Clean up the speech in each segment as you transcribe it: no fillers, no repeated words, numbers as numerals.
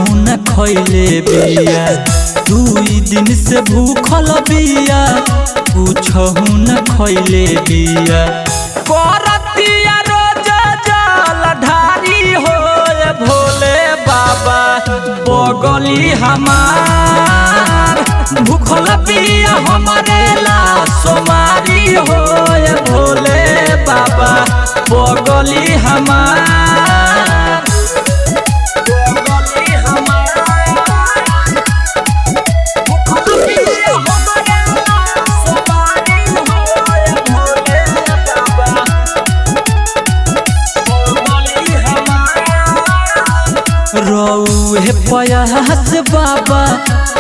न खैले बिया 2 दिन से भूखल बिया कुछहु न खैले बिया करतिया रोज जल ढारी हो भोले बाबा बगली हमार भूखल बिया हमारे ला सोमारी हो भोले बाबा बगली हमार रौहे पयास बाबा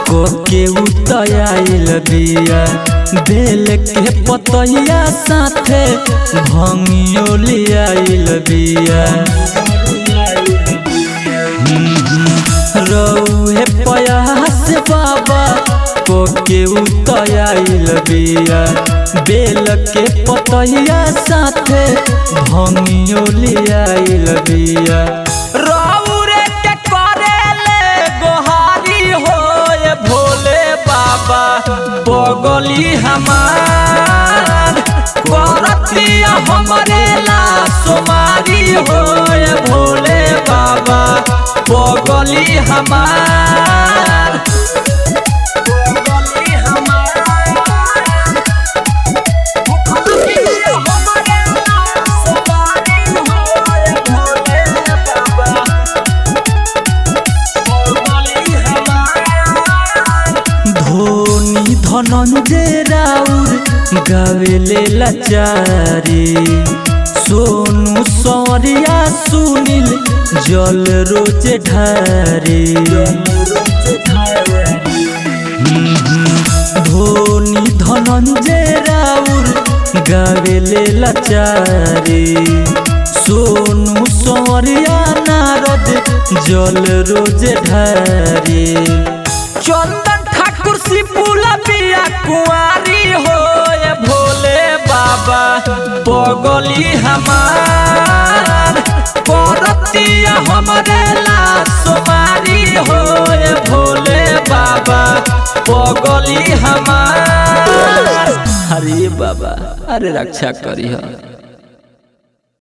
को के उतयाइल बिया बेल के पतैया साथे भंगियो लियाइल बिया रौहे पयास बाबा को के उतयाइल बिया बेल के पतैया साथे भंगियो लियाइल बिया बगली हमार करतिया हमारे ला सोमारी हो भोले बाबा बगली हमार धनंजय राउर गावेले लाचारी सोनू सौरिया सुनील जल रोज ढारे धोनी धनंजय राउर गावेले लाचारी सोनू सौरिया नारद जल रोज ढारे चंदन ठाकुर सिपुला पिया कुआरी हो भोले बाबा बगली हमार करतिया हमारे ला सोमारी हो भोले बाबा बगली हमार। अरे बाबा अरे रक्षा करी हो।